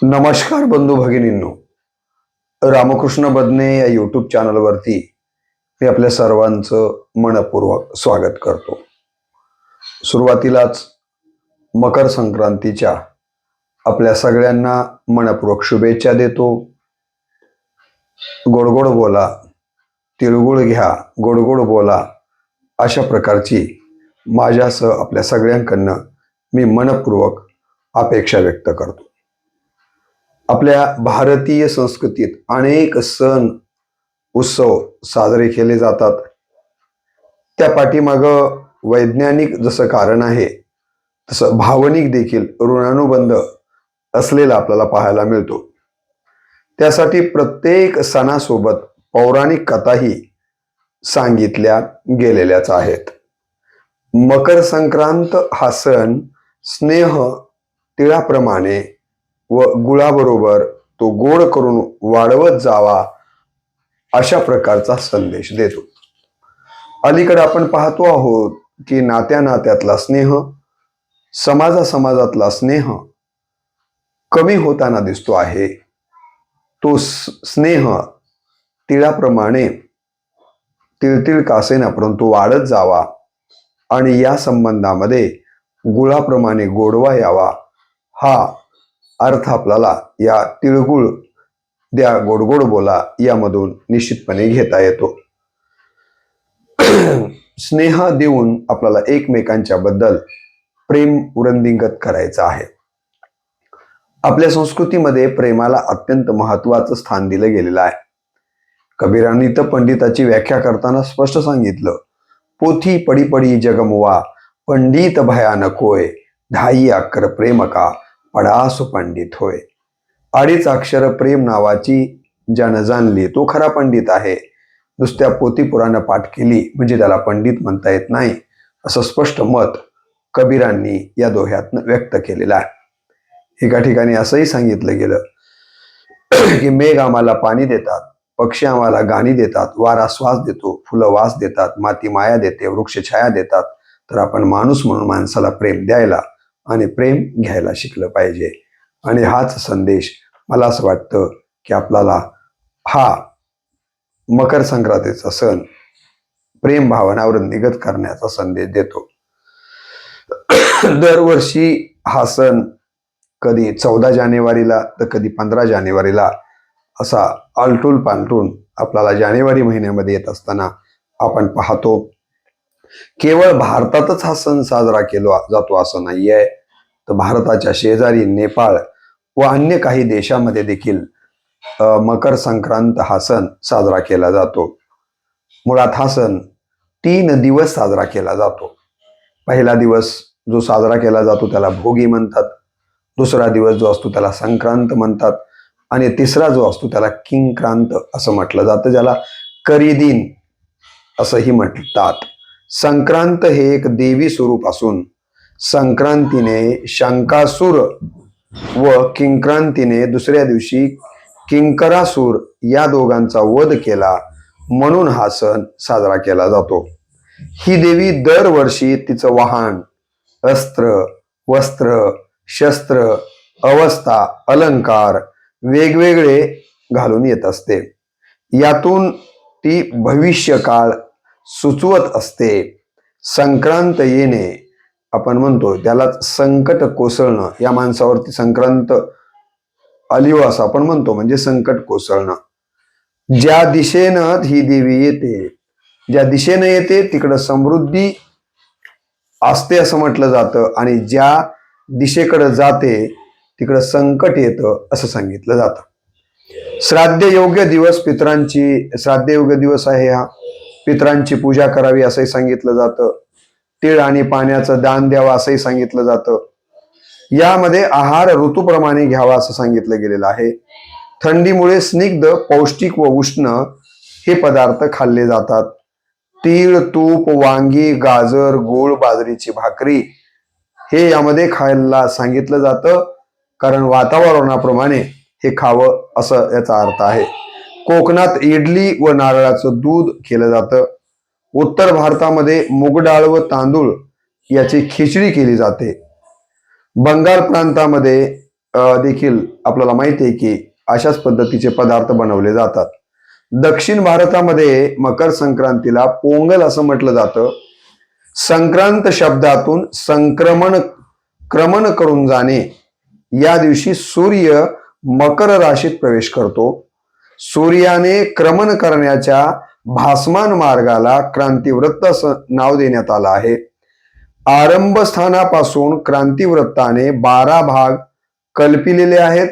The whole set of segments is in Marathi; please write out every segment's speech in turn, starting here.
नमस्कार बंधू भगिनींनो, रामकृष्ण बदने या यूट्यूब चॅनलवरती मी आपल्या सर्वांचं मनपूर्वक स्वागत करतो. सुरुवातीलाच मकर संक्रांतीच्या आपल्या सगळ्यांना मनपूर्वक शुभेच्छा देतो. गोड गोड बोला, तिळगुळ घ्या, गोड गोड बोला, अशा प्रकारची माझ्यासह आपल्या सगळ्यांकडनं मी मनपूर्वक अपेक्षा व्यक्त करतो. आपल्या भारतीय संस्कृतीत अनेक सण उत्सव साजरे केले जातात. त्या पाठीमागं वैज्ञानिक जसं कारण आहे तसं भावनिक देखील ऋणानुबंध असलेला आपल्याला पाहायला मिळतो. त्यासाठी प्रत्येक सणासोबत पौराणिक कथाही सांगितल्या गेलेल्याच आहेत. मकर संक्रांत हा सण स्नेह तिळाप्रमाणे व गुळाबरोबर तो गोड करून वाढवत जावा अशा प्रकारचा संदेश देतो. अलीकडे आपण पाहतो आहोत की नात्या नात्यातला स्नेह, समाजातला स्नेह कमी होताना दिसतो आहे. तो स्नेह तिळाप्रमाणे तिळतिळ कासेना परंतु वाढत जावा आणि या संबंधामध्ये गुळाप्रमाणे गोडवा यावा हा अर्थ आपल्याला या तिळगुळ द्या गोडगोड बोला यामधून निश्चितपणे घेता येतो. स्नेह देऊन आपल्याला एकमेकांच्या बद्दल प्रेम वृद्धिंगत करायचं आहे. आपल्या संस्कृतीमध्ये प्रेमाला अत्यंत महत्वाचं स्थान दिलं गेलेलं आहे. कबीरांनी तर पंडिताची व्याख्या करताना स्पष्ट सांगितलं, पोथी पडी पडी जगमुवा पंडित भयानक होय, ढाई अक्षर प्रेम का पडासु पंडित होय. अडीच अक्षर प्रेम नावाची ज्यानं जाणली तो खरा पंडित आहे. नुसत्या पोथी पुराण पाठ केली म्हणजे त्याला पंडित म्हणता येत नाही, असं स्पष्ट मत कबीरांनी या दोह्यातनं व्यक्त केलेलं आहे. एका ठिकाणी असंही सांगितलं गेलं की मेघ आम्हाला पाणी देतात, पक्षी आम्हाला गाणी देतात, वारा श्वास देतो, फुलं वास देतात, माती माया देते, वृक्ष छाया देतात. तर आपण माणूस म्हणून माणसाला प्रेम द्यायला आणि प्रेम घ्यायला शिकलं पाहिजे. आणि हाच संदेश मला असं वाटतं की आपल्याला हा मकर संक्रांतीचा सण प्रेम भावनावर निगत करण्याचा संदेश देतो. दरवर्षी हा सण कधी 14 जानेवारीला तर कधी 15 जानेवारीला असा आलटून पालटून आपल्याला जानेवारी महिन्यामध्ये येत असताना आपण पाहतो. केवळ भारतातच हा सण साजरा केला जातो असं नाहीये, तर भारताच्या शेजारी नेपाळ व अन्य काही देशामध्ये देखील मकर संक्रांत हा सण साजरा केला जातो. मुळात हा सण 3 दिवस साजरा केला जातो. पहिला दिवस जो साजरा केला जातो त्याला भोगी म्हणतात, दुसरा दिवस जो असतो त्याला संक्रांत म्हणतात आणि तिसरा जो असतो त्याला किंक्रांत असं म्हटलं जातं, ज्याला करीदिन असंही म्हणतात. संक्रांत हे एक देवी स्वरूप असून संक्रांतीने शंकासूर व किंक्रांतीने दुसऱ्या दिवशी किंकरासूर या दोघांचा वध केला म्हणून हा सण साजरा केला जातो. ही देवी दरवर्षी तिचं वाहन, अस्त्र, वस्त्र, शस्त्र, अवस्था, अलंकार वेगवेगळे घालून येत असते. यातून ती भविष्यकाळ सुचवत असते. संक्रांत येणे आपण म्हणतो त्याला संकट कोसळणं, या माणसावरती संक्रांत आली असं आपण म्हणतो, म्हणजे संकट कोसळणं. ज्या दिशेनं ही देवी येते, ज्या दिशेनं येते तिकडं समृद्धी असते असं म्हटलं जातं आणि ज्या दिशेकडे जाते तिकडं संकट येतं असं सांगितलं जातं. श्राद्ध योग्य दिवस श्राद्ध योग्य दिवस आहे हा. पितरांची पूजा करावी असंही सांगितलं जातं. तीळ आणि पाण्याचं दान द्यावं असंही सांगितलं जातं. यामध्ये आहार ऋतूप्रमाणे घ्यावा असं सांगितलं गेलेलं आहे. थंडीमुळे स्निग्ध, पौष्टिक व उष्ण हे पदार्थ खाल्ले जातात. तीळ, तूप, वांगी, गाजर, गूळ, बाजरीची भाकरी हे यामध्ये खायला सांगितलं जातं, कारण वातावरणाप्रमाणे हे खावं असं याचा अर्थ आहे. कोकणात इडली व नारळाचं दूध केलं जातं. उत्तर भारतामध्ये मूग डाळ व तांदूळ याची खिचडी केली जाते. बंगाल प्रांतामध्ये देखील आपल्याला माहिती आहे की अशाच पद्धतीचे पदार्थ बनवले जातात. दक्षिण भारतामध्ये मकर संक्रांतीला पोंगल असं म्हटलं जातं. संक्रांत शब्दातून क्रमण करून जाणे. या दिवशी सूर्य मकर राशीत प्रवेश करतो. सूर्याने क्रमण करण्याच्या भासमान मार्गाला क्रांतिवृत्त असं नाव देण्यात आलं आहे. आरंभ स्थानापासून क्रांतिवृत्ताने 12 भाग कल्पिलेले आहेत.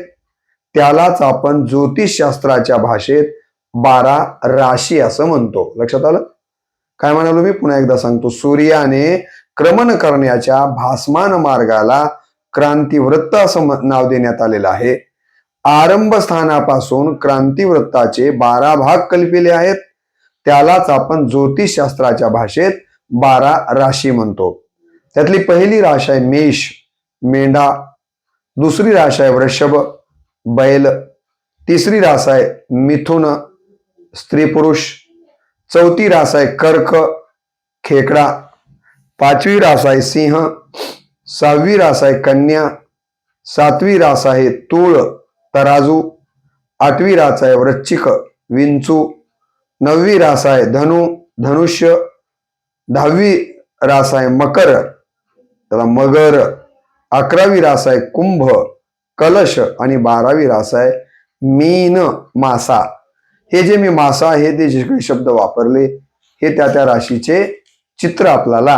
त्यालाच आपण ज्योतिषशास्त्राच्या भाषेत 12 राशी असं म्हणतो. लक्षात आलं? काय म्हणालो मी? पुन्हा एकदा सांगतो. सूर्याने क्रमण करण्याच्या भासमान मार्गाला क्रांतिवृत्त असं नाव देण्यात आलेलं आहे. आरंभ स्थानापासून क्रांतिवृत्ताचे 12 भाग कल्पिले आहेत. त्यालाच आपण ज्योतिषशास्त्राच्या भाषेत 12 राशी म्हणतो. त्यातली पहिली राशी आहे मेष, मेंढा. दुसरी राशी आहे वृषभ, बैल. तिसरी राशी आहे मिथुन, स्त्री पुरुष. चौथी राशी आहे कर्क, खेकडा. पाचवी राशी आहे सिंह. सहावी राशी आहे कन्या. सातवी राशी आहे तूळ, तराजू. आठवी राशी आहे वृश्चिक, विंचू. नववी राशी आहे धनु, धनुष्य. 10वी राशी आहे मकर, त्याला मगर. 11वी राशी आहे कुंभ, कलश. आणि 12वी राशी आहे मीन, मासा. हे जे मी मासा आहे ते जे काही शब्द वापरले हे त्या राशीचे चित्र आपल्याला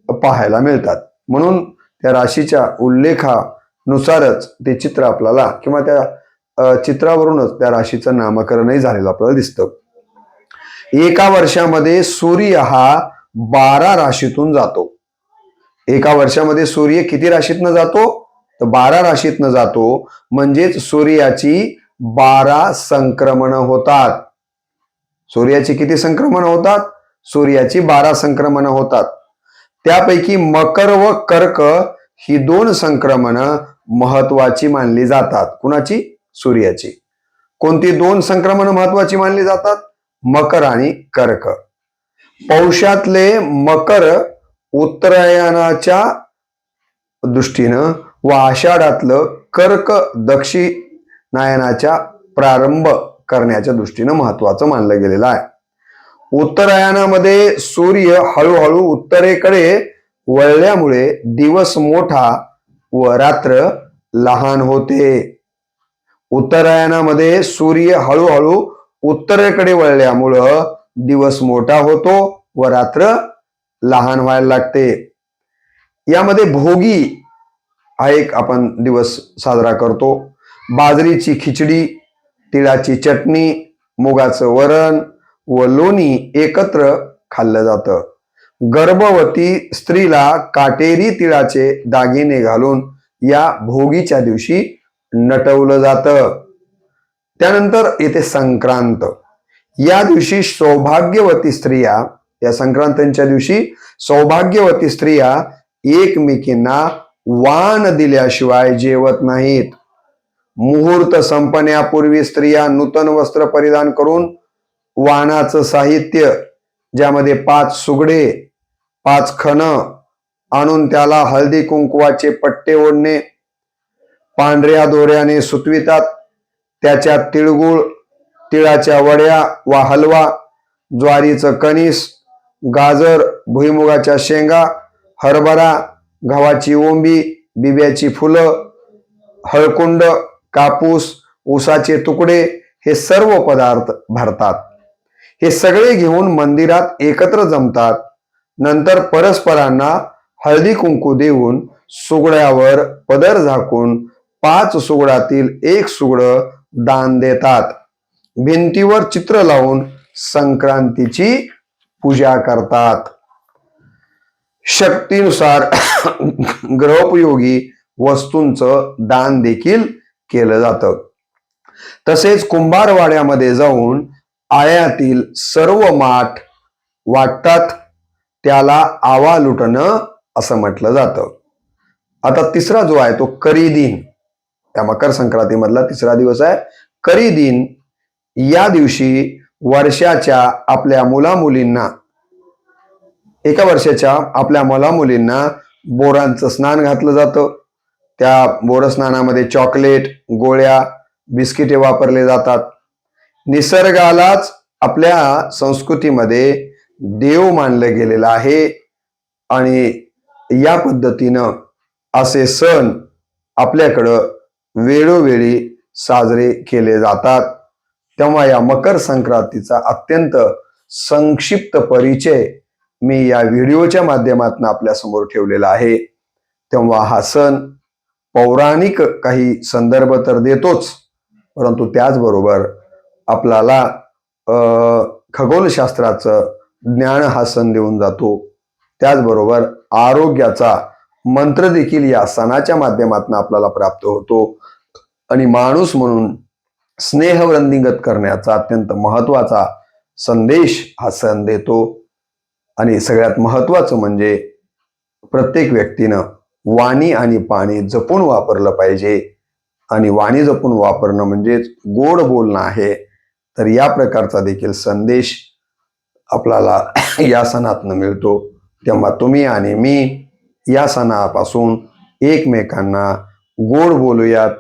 पाहायला मिळतात. म्हणून त्या राशीच्या उल्लेखानुसारच ते चित्र आपल्याला किंवा त्या चित्रावरूनच त्या राशीचं नामकरणही झालेलं आपल्याला दिसतं. एका वर्षामध्ये सूर्य हा 12 राशीतून जातो. एका वर्षामध्ये सूर्य किती राशीतनं जातो? तर 12 राशीतनं जातो. म्हणजेच सूर्याची 12 संक्रमण होतात. सूर्याची किती संक्रमण होतात? सूर्याची 12 संक्रमण होतात. त्यापैकी मकर व कर्क ही 2 संक्रमण महत्वाची मानली जातात. कुणाची? सूर्याची. कोणती 2 संक्रमण महत्वाची मानली जातात? मकर आणि कर्क. पौषातले मकर उत्तरायणाच्या दृष्टीनं व आषाढातलं कर्क दक्षिणायनाच्या प्रारंभ करण्याच्या दृष्टीनं महत्वाचं मानलं गेलेलं आहे. उत्तरायणामध्ये सूर्य हळूहळू उत्तरेकडे वळल्यामुळे दिवस मोठा व रात्र लहान होते. उत्तरायणामध्ये सूर्य हळूहळू उत्तरेकडे वळल्यामुळं दिवस मोठा होतो व रात्र लहान व्हायला लागते. यामध्ये भोगी हा एक आपण दिवस साजरा करतो. बाजरीची खिचडी, तिळाची चटणी, मुगाचं वरण व लोणी एकत्र खाल्लं जातं. गर्भवती स्त्रीला काटेरी तिळाचे दागिने घालून या भोगीच्या दिवशी नटवलं जातं. त्यानंतर येते संक्रांत. या दिवशी सौभाग्यवती स्त्रिया, या संक्रांतीच्या दिवशी सौभाग्यवती स्त्रिया एकमेकींना वाण दिल्याशिवाय जेवत नाहीत. मुहूर्त संपण्यापूर्वी स्त्रिया नूतन वस्त्र परिधान करून वाणाचं साहित्य, ज्यामध्ये 5 सुगडे, 5 खण आणून त्याला हळदी कुंकवाचे पट्टे ओढणे, पांढऱ्या दोऱ्याने सुतवितात. त्याच्यात तिळगुळ, तिळाच्या वड्या वा हलवा, ज्वारीचं कणीस, गाजर, भुईमुगाच्या शेंगा, हरभरा, गव्हाची ओंबी, बिब्याची फुलं, हळकुंड, कापूस, ऊसाचे तुकडे हे सर्व पदार्थ भरतात. हे सगळे घेऊन मंदिरात एकत्र जमतात. नंतर परस्परांना हळदी कुंकू देऊन सुगड्यावर पदर झाकून 5 सुगडातील 1 सुगडं दान देतात. भिंतीवर चित्र लावून संक्रांतीची पूजा करतात. शक्तीनुसार ग्रहोपयोगी वस्तूंचं दान देखील केलं जातं. तसेच कुंभारवाड्यामध्ये जाऊन आळ्यातील सर्व माठ वाटतात. त्याला आवा लुटणं असं म्हटलं जातं. आता तिसरा जो आहे तो करी दिन. त्या मकर संक्रांतीमधला तिसरा दिवस आहे करी दिन. या दिवशी वर्षाच्या आपल्या मुलामुलींना, एका वर्षाच्या आपल्या मुलामुलींना बोरांचं स्नान घातलं जातं. त्या बोरस्नानामध्ये चॉकलेट, गोळ्या, बिस्किटे वापरले जातात. निसर्गालाच आपल्या संस्कृतीमध्ये देव मानलं गेलेलं आहे आणि या पद्धतीनं असे सण आपल्याकडं वेळोवेळी साजरे केले जातात. तेव्हा या मकर संक्रांतीचा अत्यंत संक्षिप्त परिचय मी या व्हिडिओच्या माध्यमातून आपल्या समोर ठेवलेला आहे. तेव्हा हा सण पौराणिक काही संदर्भ तर देतोच, परंतु त्याचबरोबर आपल्याला खगोलशास्त्राचं ज्ञान हा सण देऊन जातो. त्याचबरोबर आरोग्याचा मंत्र देखील या सणाच्या माध्यमातून आपल्याला प्राप्त होतो आणि माणूस म्हणून स्नेहवृंदिंगत करण्याचा अत्यंत महत्वाचा संदेश हा सण देतो. आणि सगळ्यात महत्वाचं म्हणजे प्रत्येक व्यक्तीनं वाणी आणि पाणी जपून वापरलं पाहिजे. आणि वाणी जपून वापरणं म्हणजेच गोड बोलणं आहे. तर या प्रकारचा देखील संदेश आपल्याला या सणातनं मिळतो. तेव्हा तुम्ही आणि मी या सणापासून एकमेकांना गोड बोलूयात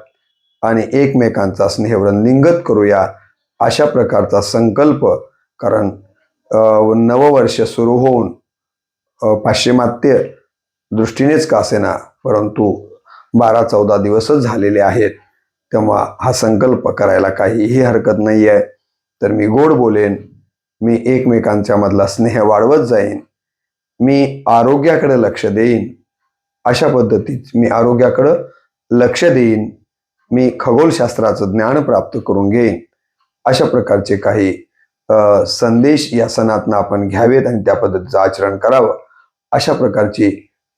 आणि एकमेकांचा स्नेहवृंदिंगत करूया, अशा प्रकारचा संकल्प. कारण नववर्ष सुरू होऊन पाश्चिमात्य दृष्टीनेच का असेना, परंतु 12-14 दिवसच झालेले आहेत. तेव्हा हा संकल्प करायला काहीही हरकत नाही आहे. तर मी गोड बोलेन, मी एकमेकांच्या मधला स्नेह वाढवत जाईन, मी आरोग्याकडे लक्ष देईन. अशा पद्धतीत मी आरोग्याकडे लक्ष देईन, मी खगोलशास्त्राचं ज्ञान प्राप्त करून घेईन. अशा प्रकारचे काही संदेश या सणातनं आपण घ्यावेत आणि त्या पद्धतीचं आचरण करावं, अशा प्रकारची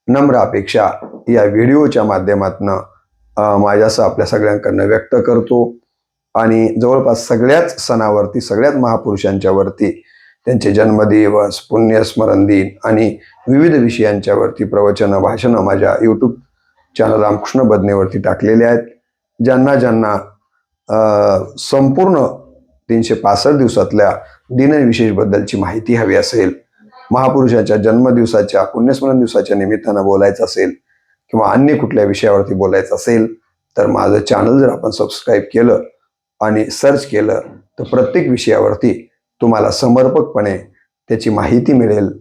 नम्र अपेक्षा या व्हिडिओच्या माध्यमातनं माझ्यासह आपल्या सगळ्यांकडनं व्यक्त करतो. आणि जवळपास सगळ्याच सणावरती, सगळ्याच महापुरुषांच्या वरती त्यांचे जन्मदिवस, पुण्यस्मरण दिन आणि विविध विषयांच्यावरती प्रवचनं, भाषणं माझ्या यूट्यूब चॅनल रामकृष्ण बदनेवरती टाकलेले आहेत. ज्यांना ज्यांना संपूर्ण 365 दिवसातल्या दिनविशेषबद्दलची माहिती हवी असेल, महापुरुषाच्या जन्मदिवसाच्या, पुण्यस्मरण दिवसाच्या निमित्तानं बोलायचं असेल किंवा अन्य कुठल्या विषयावरती बोलायचं असेल, तर माझं चॅनल जर आपण सबस्क्राईब केलं आणि सर्च केलं तर प्रत्येक विषयावरती तुम्हाला समर्पकपणे त्याची माहिती मिळेल.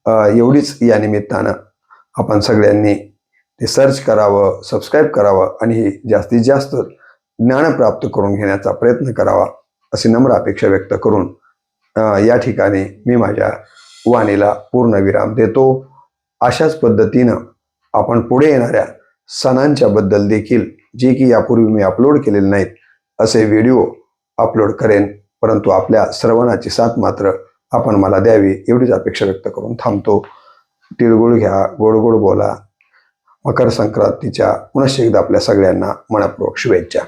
एवढीच या निमित्तानं आपण सगळ्यांनी ते सर्च करावं, सबस्क्राईब करावं आणि जास्तीत जास्त ज्ञान प्राप्त करून घेण्याचा प्रयत्न करावा, अशी नम्र अपेक्षा व्यक्त करून या ठिकाणी मी माझ्या वाणीला पूर्णविराम देतो. अशाच पद्धतीनं आपण पुढे येणाऱ्या सणांच्या बद्दल देखील, जे की यापूर्वी मी अपलोड केलेले नाहीत, असे व्हिडिओ अपलोड करेन. परंतु आपल्या श्रवणाची साथ मात्र आपण मला द्यावी, एवढीच अपेक्षा व्यक्त करून थांबतो. तिळगुळ घ्या, गोड गोड बोला. मकर संक्रांतीच्या पुनश्च एकदा आपल्या सगळ्यांना मनपूर्वक शुभेच्छा.